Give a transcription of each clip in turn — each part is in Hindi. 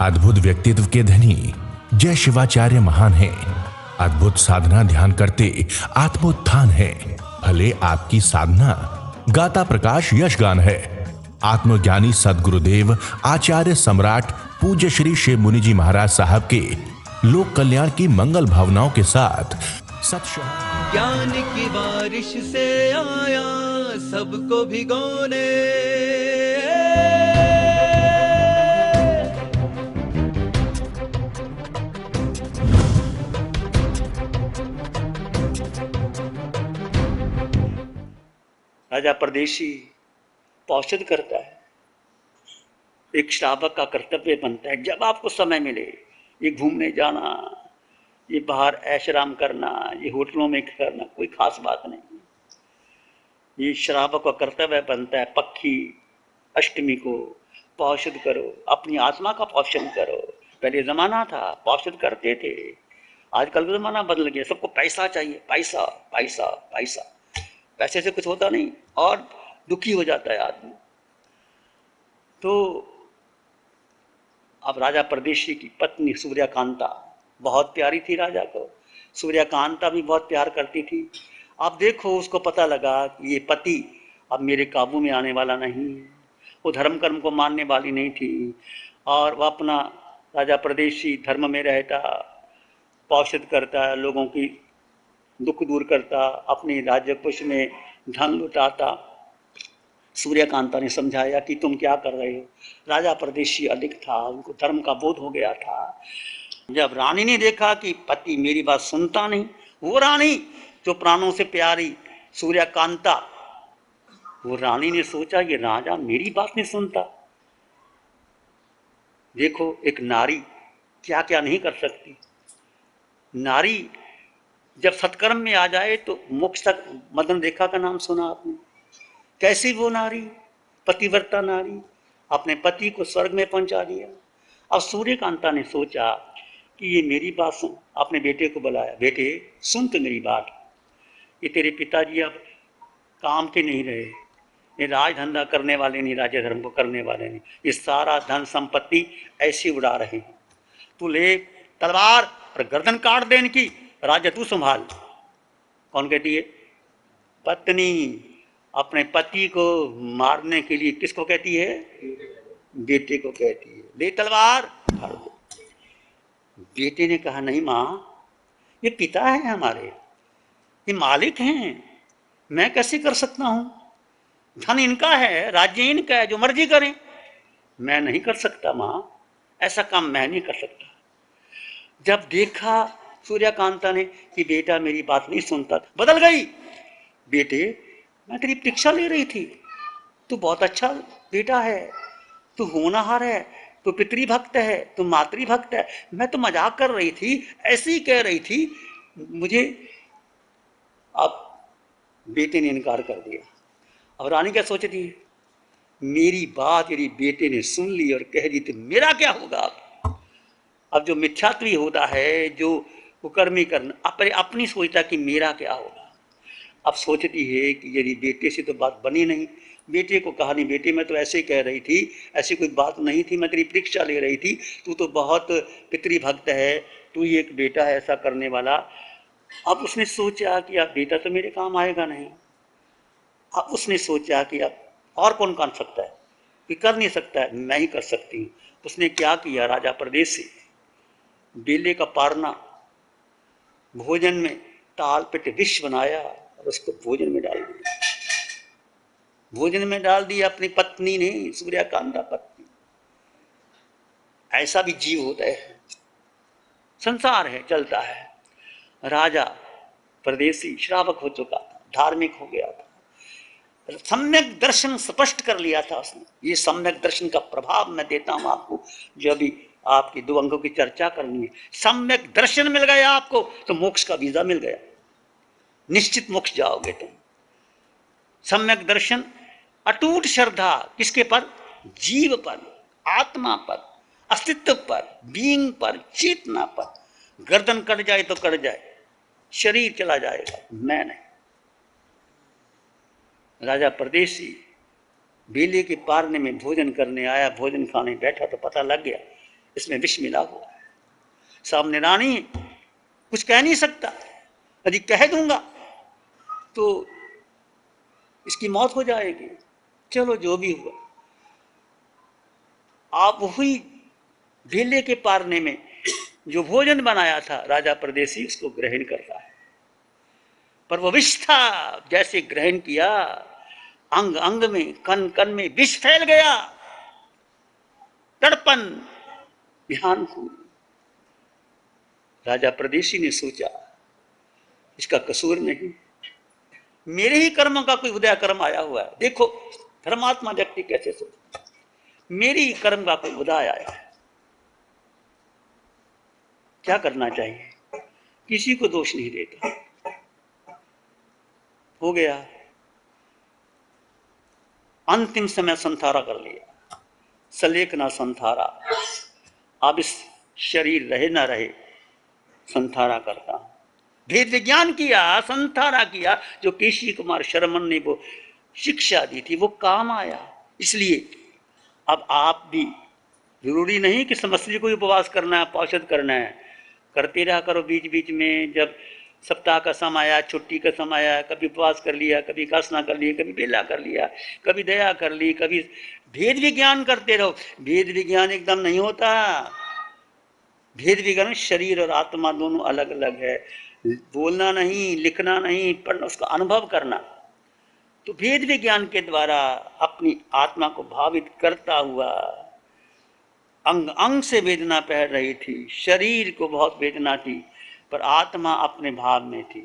अद्भुत व्यक्तित्व के धनी जय शिवाचार्य महान है। अद्भुत साधना ध्यान करते आत्मोत्थान है। भले आपकी साधना गाता प्रकाश यशगान है। आत्मज्ञानी सदगुरुदेव आचार्य सम्राट पूज्य श्री शिव मुनि जी महाराज साहब के लोक कल्याण की मंगल भावनाओं के साथ ज्ञान की बारिश से आया सबको भिगोने। राजा परदेशी पौषध करता है। एक श्रावक का कर्तव्य बनता है जब आपको समय मिले ये घूमने जाना, ये बाहर ऐशराम करना, ये होटलों में करना कोई खास बात नहीं। ये श्रावक का कर्तव्य बनता है पक्षी अष्टमी को पौषध करो, अपनी आत्मा का पोषण करो। पहले जमाना था पौषध करते थे, आजकल का जमाना बदल गया, सबको पैसा चाहिए, पैसा पैसा पैसा। पैसे से कुछ होता नहीं और दुखी हो जाता है आदमी। तो अब राजा परदेशी की पत्नी सूर्यकांता बहुत प्यारी थी राजा को। सूर्यकांता भी बहुत प्यार करती थी। अब देखो उसको पता लगा कि ये पति अब मेरे काबू में आने वाला नहीं, वो धर्म कर्म को मानने वाली नहीं थी और वह अपना राजा परदेशी धर्म में रहता, पौषध करता, लोगों की दुख दूर करता, अपनी राज्य कुश में धन लुटाता। सूर्यकांता ने समझाया कि तुम क्या कर रहे हो। राजा परदेशी अधिक था, उनको धर्म का बोध हो गया था। जब रानी ने देखा कि पति मेरी बात सुनता नहीं, वो रानी जो प्राणों से प्यारी सूर्यकांता, वो रानी ने सोचा ये राजा मेरी बात नहीं सुनता। देखो एक नारी क्या क्या नहीं कर सकती। नारी जब सत्कर्म में आ जाए तो मोक्ष तक। मदन रेखा का नाम सुना आपने, कैसी वो नारी, पतिव्रता नारी, अपने पति को स्वर्ग में पहुंचा दिया। अब सूर्यकांता ने सोचा कि ये मेरी बात सुन, अपने बेटे को बुलाया, बेटे सुन तो मेरी बात, ये तेरे पिताजी अब काम के नहीं रहे, ये राज धंधा करने वाले नहीं, राज्य धर्म को करने वाले नहीं, ये सारा धन संपत्ति ऐसी उड़ा रहे हैं। तू ले तलवार और गर्दन काट दे इनकी, राज्य तू संभाल। कौन कहती है? पत्नी अपने पति को मारने के लिए किसको कहती है? बेटे को कहती है, ले तलवार फाड़ दो। बेटे ने कहा नहीं माँ, ये पिता है हमारे, ये मालिक हैं, मैं कैसे कर सकता हूं? धन इनका है, राज्य इनका है, जो मर्जी करें, मैं नहीं कर सकता माँ, ऐसा काम मैं नहीं कर सकता। जब देखा सूर्यकांता ने कि बेटा मेरी बात नहीं सुनता, बदल गई। बेटे मैं तेरी परीक्षा ले रही थी, तू बहुत अच्छा बेटा है, तू होनहार है, तू पितृभक्त है, तू मातृभक्त है, मैं तो मजाक कर रही थी, ऐसी कह रही थी मुझे। अब बेटे ने इनकार कर दिया। अब रानी क्या सोचती है, मेरी बात यदि बेटे ने सुन ली और कह दी तो मेरा क्या होगा। अब जो मिथ्यात्वी होता है, जो कुकर्मी करना, अपनी सोचता कि मेरा क्या होगा। अब सोचती है कि यदि बेटे से तो बात बनी नहीं। बेटे को कहा नहीं, बेटे मैं तो ऐसे ही कह रही थी, ऐसी कोई बात नहीं थी, मैं तेरी परीक्षा ले रही थी, तू तो बहुत पितृभक्त है, तू ही एक बेटा है ऐसा करने वाला। अब उसने सोचा कि अब बेटा तो मेरे काम आएगा नहीं। अब उसने सोचा कि अब और कौन कर सकता है, कि कर नहीं सकता है, मैं ही कर सकती हूँ। उसने क्या किया, राजा प्रदेश से बेले का पारना भोजन में ताल पिट विष बनाया और उसको भोजन में डाल दिया। भोजन में डाल दिया अपनी पत्नी ने, सूर्यकांता पत्नी। ऐसा भी जीव होता है, संसार है, चलता है। राजा परदेशी श्रावक हो चुका था, धार्मिक हो गया था, सम्यक दर्शन स्पष्ट कर लिया था उसने। ये सम्यक दर्शन का प्रभाव मैं देता हूं आपको, जो अभी आपकी दो अंगों की चर्चा करनी है। सम्यक दर्शन मिल गया आपको तो मोक्ष का वीजा मिल गया, निश्चित मोक्ष जाओगे तुम। सम्यक दर्शन, अटूट श्रद्धा किसके पर? जीव पर, आत्मा पर, अस्तित्व पर, बीइंग पर, चेतना पर। गर्दन कट जाए तो कट जाए, शरीर चला जाएगा, मैं नहीं। राजा परदेशी बेले के पारने में भोजन करने आया, भोजन खाने बैठा तो पता लग गया इसमें विष मिला हुआ है। सामने रानी कुछ कह नहीं सकता, यदि कह दूंगा तो इसकी मौत हो जाएगी। चलो जो भी हुआ, आप वही ढीले के पारने में जो भोजन बनाया था राजा परदेसी उसको ग्रहण करता है, पर वो विष था। जैसे ग्रहण किया, अंग अंग में, कण कण में विष फैल गया, तड़पन, ध्यान हुई। राजा परदेसी ने सोचा इसका कसूर नहीं, मेरे ही कर्म का कोई उदय कर्म आया हुआ है। देखो धर्मात्मा व्यक्ति कैसे सोचता, मेरी ही कर्म का कोई उदय आया है, क्या करना चाहिए? किसी को दोष नहीं देता। हो गया, अंतिम समय संथारा कर लिया, सलेखना संथारा। अब इस शरीर रहे ना रहे, संथारा करता हूं। भेद विज्ञान किया, संथारा किया, जो केशी कुमार शर्मन ने वो शिक्षा दी थी वो काम आया। इसलिए अब आप भी, जरूरी नहीं कि समस्या को उपवास करना है, पार्षद करना है, करते रहा करो। बीच बीच में जब सप्ताह का समय आया, छुट्टी का समय आया, कभी उपवास कर लिया, कभी उपासना कर लिया, कभी बेला कर लिया, कभी दया कर ली, कभी भेद विज्ञान करते रहो। भेद विज्ञान एकदम नहीं होता। भेद विज्ञान शरीर और आत्मा दोनों अलग अलग है। बोलना नहीं, लिखना नहीं, पढ़ना, उसका अनुभव करना। तो भेद विज्ञान के द्वारा अपनी आत्मा को भावित करता हुआ, अंग अंग से वेदना पहर रही थी, शरीर को बहुत वेदना थी, पर आत्मा अपने भाव में थी।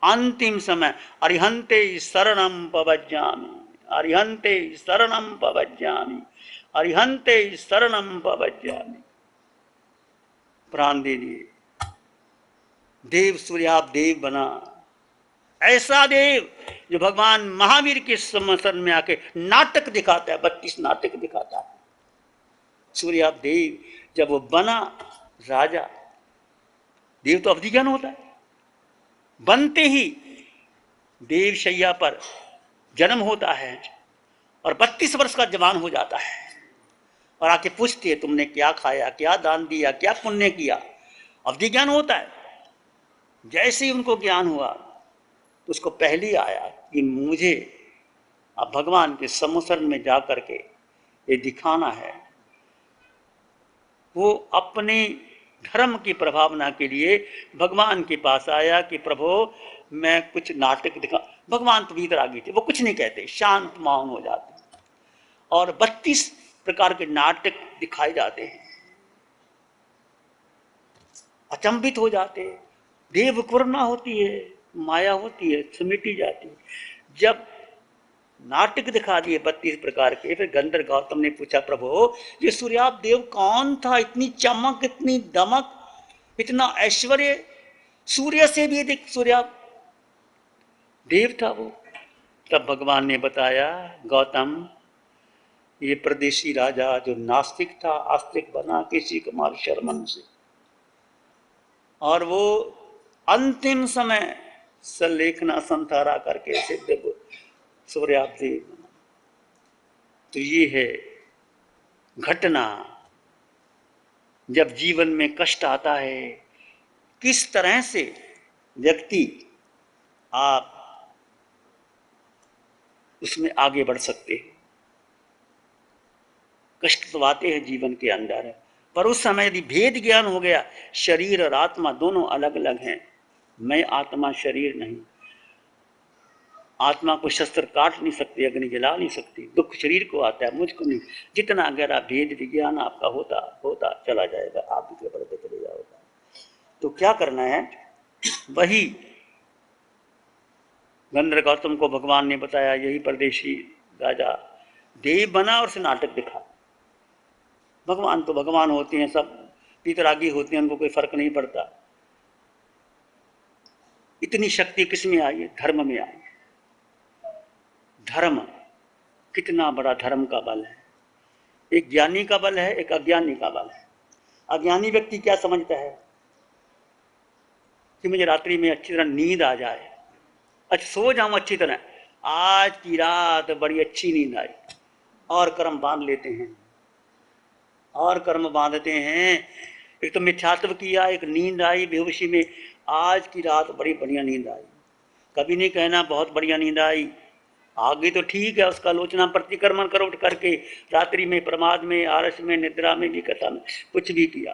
अंतिम समय अरिहंते शरणम पवज्जामि, अरिहंते शरणम पवज्जामि, अरिहंते शरणम पवज्जामि। प्राण दे दिए। देव सूर्याप देव बना, ऐसा देव जो भगवान महावीर के समर्थन में आके नाटक दिखाता है, 32 नाटक दिखाता है। सूर्याप देव जब वो बना राजा, देव तो अवधि ज्ञान होता है, बनते ही देवशैया पर जन्म होता है और 32 वर्ष का जवान हो जाता है। और आके पूछते हैं तुमने क्या खाया, क्या दान दिया, क्या पुण्य किया। अवधि ज्ञान होता है। जैसे ही उनको ज्ञान हुआ तो उसको पहले आया कि मुझे अब भगवान के सम्मुखन में जा करके ये दिखाना है। वो अपने धर्म की प्रभावना के लिए भगवान के पास आया कि प्रभु मैं कुछ नाटक दिखा। भगवान तो भीतर आ गए थे, वो कुछ नहीं कहते, शांत मौन हो जाते और 32 प्रकार के नाटक दिखाए जाते हैं। अचंभित हो जाते, देव कुरमा होती है, माया होती है, समेटी जाती है। जब नाटक दिखा दिए 32 प्रकार के, फिर गंधर्व गौतम ने पूछा प्रभु ये सूर्याप देव कौन था, इतनी चमक, इतनी दमक, इतना ऐश्वर्य, सूर्य से भी अधिक सूर्याप देव था वो। तब भगवान ने बताया गौतम ये प्रदेशी राजा जो नास्तिक था, आस्तिक बना केशी कुमार शर्मन से, और वो अंतिम समय सलेखना संथारा करके सिद्ध सूर्याप देव। तो ये है घटना, जब जीवन में कष्ट आता है किस तरह से व्यक्ति आप उसमें आगे बढ़ सकते हैं। कष्ट तो आते हैं जीवन के अंदर, पर उस समय यदि भेद ज्ञान हो गया, शरीर और आत्मा दोनों अलग अलग हैं, मैं आत्मा शरीर नहीं, आत्मा को शस्त्र काट नहीं सकती, अग्नि जला नहीं सकती, दुख शरीर को आता है, मुझको नहीं। जितना गहरा भेद विज्ञान आपका होता होता चला जाएगा, आप भी बढ़ते चले जाओगे। तो क्या करना है, वही गंधर्व गौतम को भगवान ने बताया, यही परदेशी राजा देव बना और उसे नाटक दिखा। भगवान तो भगवान होते हैं, सब पितरागी होते हैं, उनको कोई फर्क नहीं पड़ता। इतनी शक्ति किस में आई है? धर्म में आई। धर्म कितना बड़ा धर्म का बल है। एक ज्ञानी का बल है, एक अज्ञानी का बल है। अज्ञानी व्यक्ति क्या समझता है कि मुझे रात्रि में अच्छी तरह नींद आ जाए, अच्छा सो जाऊं अच्छी तरह, आज की रात बड़ी अच्छी नींद आई, और कर्म बांध लेते हैं। और कर्म बांधते हैं। एक तो मिथ्यात्व किया, एक नींद आई बेहोशी में। आज की रात बड़ी बढ़िया नींद आई, कभी नहीं कहना बहुत बढ़िया नींद आई। आगे तो ठीक है, उसका आलोचना प्रतिक्रमण कर उठ करके, रात्रि में, प्रमाद में, आरस में, निद्रा में भी कथा में कुछ भी किया।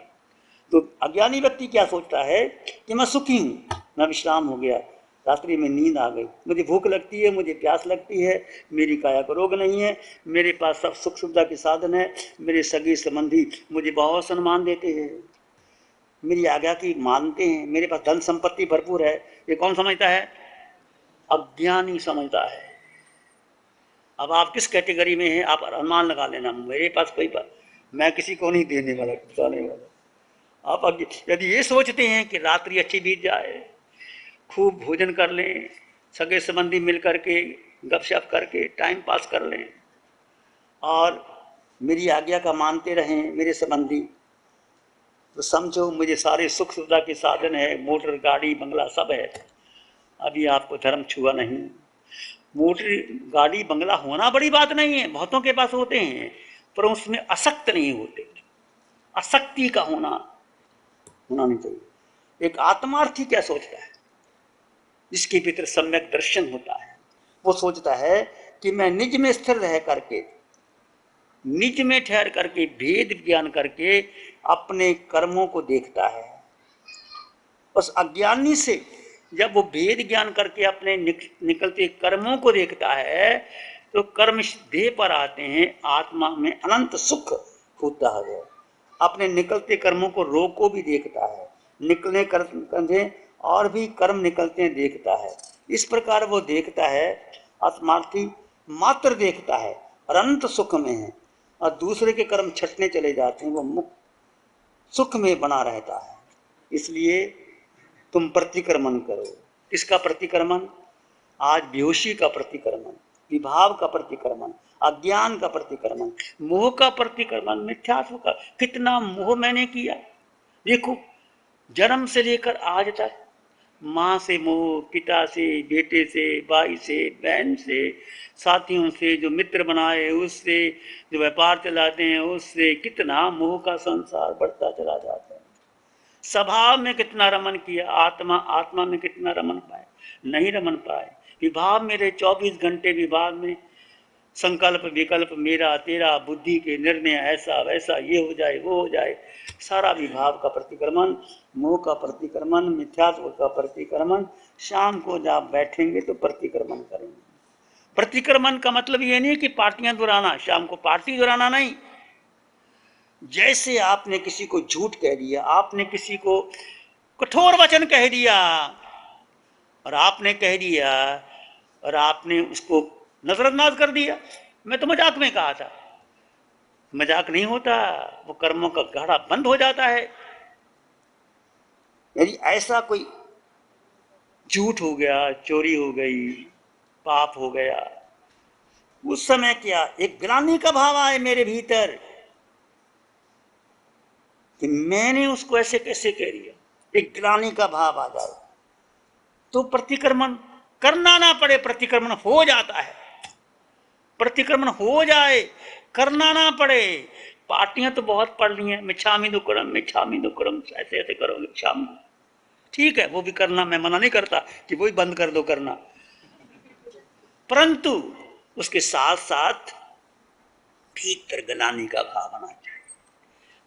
तो अज्ञानी व्यक्ति क्या सोचता है कि मैं सुखी हूँ, मैं विश्राम हो गया, रात्रि में नींद आ गई, मुझे भूख लगती है, मुझे प्यास लगती है, मेरी काया को रोग नहीं है, मेरे पास सब सुख सुविधा के साधन है, मेरे सगे संबंधी मुझे बहुत सम्मान देते हैं, मेरी आज्ञा की मानते हैं, मेरे पास धन संपत्ति भरपूर है। ये कौन समझता है? अज्ञानी समझता है। अब आप किस कैटेगरी में हैं, आप अनुमान लगा लेना। मेरे पास कोई बात, मैं किसी को नहीं देने वाला, बताने वाला। आप यदि ये सोचते हैं कि रात्रि अच्छी बीत जाए, खूब भोजन कर लें, सगे संबंधी मिल करके गपशप करके टाइम पास कर लें और मेरी आज्ञा का मानते रहें मेरे संबंधी, तो समझो मुझे सारे सुख सुविधा के साधन है, मोटर गाड़ी बंगला सब है, अभी आपको धर्म छुआ नहीं। मोटर गाड़ी बंगला होना बड़ी बात नहीं है, बहुतों के पास होते हैं, पर उसमें आसक्त नहीं होते। आसक्ति का होना नहीं चाहिए। एक आत्मार्थी क्या सोचता है, जिसके भीतर सम्यक दर्शन होता है, वो सोचता है कि मैं निज में स्थिर रह करके, निज में ठहर करके, भेद ज्ञान करके अपने कर्मों को देखता है। उस अज्ञानी से जब वो भेद ज्ञान करके अपने निकलते कर्मों को देखता है, तो कर्म देह पर आते हैं, आत्मा में अनंत सुख होता है। अपने निकलते कर्मों को रोग को भी देखता है, निकलने कंधे और भी कर्म निकलते हैं देखता है। इस प्रकार वो देखता है, आत्मार्थी मात्र देखता है और अनंत सुख में है, और दूसरे के कर्म छटने चले जाते हैं, वो मुक्त सुख में बना रहता है। इसलिए तुम प्रतिक्रमण करो। किसका प्रतिक्रमण? आज बेहोशी का प्रतिक्रमण, विभाव का प्रतिक्रमण, अज्ञान का प्रतिक्रमण, मोह का प्रतिक्रमण, मिथ्यात्व का। कितना मोह मैंने किया, देखो जन्म से लेकर आज तक, माँ से मोह, पिता से, बेटे से, भाई से, बहन से, साथियों से, जो मित्र बनाए उससे, जो व्यापार चलाते हैं उससे, कितना मोह का संसार बढ़ता चला जाता है। स्वभाव में कितना रमन किया, आत्मा में कितना रमन पाए, नहीं रमन पाए। विभाव मेरे 24 घंटे विभाव में संकल्प विकल्प मेरा तेरा, बुद्धि के निर्णय, ऐसा वैसा, ये हो जाए वो हो जाए, सारा विभाव का प्रतिक्रमण, मोह का प्रतिक्रमण, मिथ्यात्व का प्रतिक्रमण। शाम को जब बैठेंगे तो प्रतिक्रमण करेंगे। प्रतिक्रमण का मतलब ये नहीं कि पार्टियां दुराना, शाम को पार्टी दुराना नहीं। जैसे आपने किसी को झूठ कह दिया, आपने किसी को कठोर वचन कह दिया, और आपने कह दिया और आपने उसको नजरअंदाज कर दिया, मैं तो मजाक में कहा था, मजाक नहीं होता, वो कर्मों का गाढ़ा बंद हो जाता है। यदि ऐसा कोई झूठ हो गया, चोरी हो गई, पाप हो गया, उस समय क्या एक ग्लानि का भाव आए मेरे भीतर कि मैंने उसको ऐसे कैसे कह दिया, एक ग्लानि का भाव आ जाए, तो प्रतिक्रमण करना ना पड़े, प्रतिक्रमण हो जाता है। प्रतिक्रमण हो जाए, करना ना पड़े। पार्टियां तो बहुत पढ़ ली हैं, मिच्छामि दुक्कड़म, मिच्छामि दुक्कड़म, ऐसे ऐसे करोगे शाम, ठीक है वो भी करना, मैं मना नहीं करता कि वही बंद कर दो करना, परंतु उसके साथ साथ भीतर ग्लानि का भाव आना चाहिए।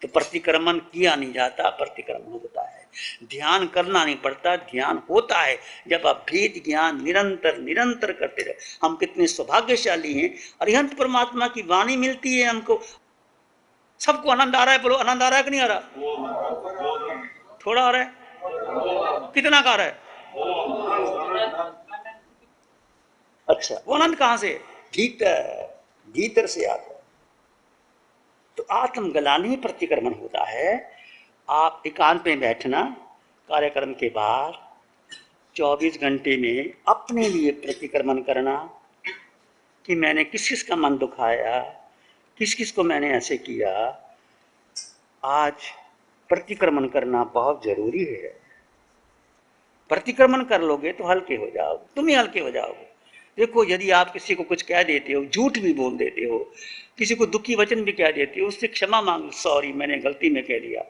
तो प्रतिक्रमण किया नहीं जाता, प्रतिक्रमण होता है। ध्यान करना नहीं पड़ता, ध्यान होता है जब आप भेद ज्ञान निरंतर निरंतर करते रहे। हम कितने सौभाग्यशाली हैं, अरिहंत परमात्मा की वाणी मिलती है हमको। सबको आनंद आ रहा है, बोलो आनंद आ रहा है कि नहीं आ रहा? थोड़ा आ रहा है, कितना का आ रहा है? अच्छा, वो आनंद कहां से? भीतर से आता है। तो आत्मग्लानि प्रतिक्रमण होता है। आप एकांत में बैठना, कार्यक्रम के बाद 24 घंटे में अपने लिए प्रतिक्रमण करना कि मैंने किस किस का मन दुखाया, किस किस को मैंने ऐसे किया। आज प्रतिक्रमण करना बहुत जरूरी है। प्रतिक्रमण कर लोगे तो हल्के हो जाओगे, तुम ही हल्के हो जाओगे। देखो, यदि आप किसी को कुछ कह देते हो, झूठ भी बोल देते हो, किसी को दुखी वचन भी कह देते हो, उससे क्षमा मांग, सॉरी मैंने गलती में कह दिया,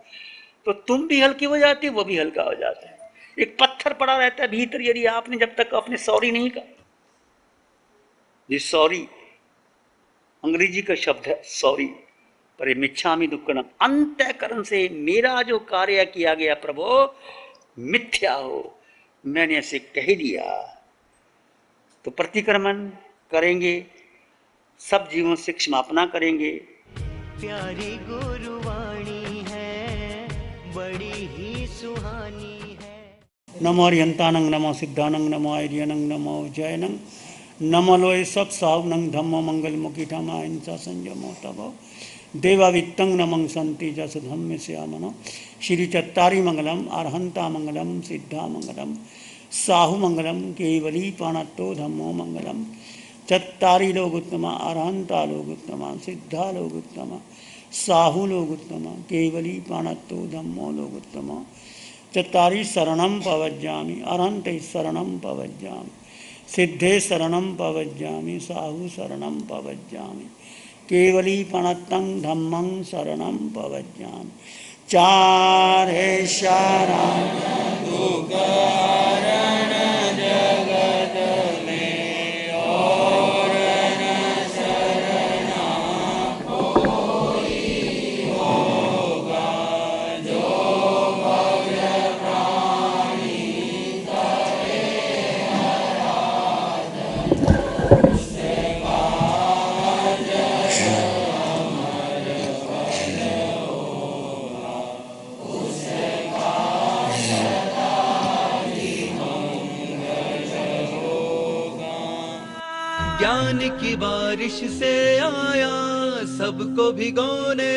तो तुम भी हल्के हो जाते हो, वो भी हल्का हो जाता है। एक पत्थर पड़ा रहता है भीतर, यदि आपने जब तक आपने सॉरी नहीं कहा। ये सॉरी अंग्रेजी का शब्द है सॉरी, पर मिच्छामि दुक्कड़म, अंतःकरण से मेरा जो कार्य किया गया प्रभु मिथ्या हो, मैंने ऐसे कह दिया। तो प्रतिक्रमण करेंगे, सब जीवों से क्षमापना करेंगे। प्यारी गुरुवाणी है, बड़ी ही सुहानी है। नमो अरिहंतानंग, नमो सिद्धानंग, नमो आर्यनंग, नमो जयनंग, नमो लोय सब सावनंग, धम्मो मंगल मुखी ठमा हिंसा संयमो तबो देवावित्तं नमं संति जस धम्म श्यामनो। श्री चत्तारी मंगलम, अरहंता मंगलम, सिद्धा मंगलम, साहु मंगलम, केवली पाणत्तो धम्मो मंगलम। चत्तारी लोग उत्तमा, अरहंता लोग उत्तमा, सिद्धा लोग उत्तमा, साहु लोग उत्तमा, केवली पाणत्तो धम्मो लोग उत्तमा। चत्तारी शरणं पवज्जामि, अरहंते शरणं पवज्जामि, सिद्धे शरणं पवज्जामि, साहु शरणं पवज्जामि, केवली पणत्तं धम्मं शरणं पवज्जामि। चारे शरण दुःखहरण जगत में, और न शरणा कोई होगा, जो भव्य प्राणी करे आराधन, उससे काज अमर फल होगा, उससे काज ज्ञान की बारिश से आया सबको भिगोने,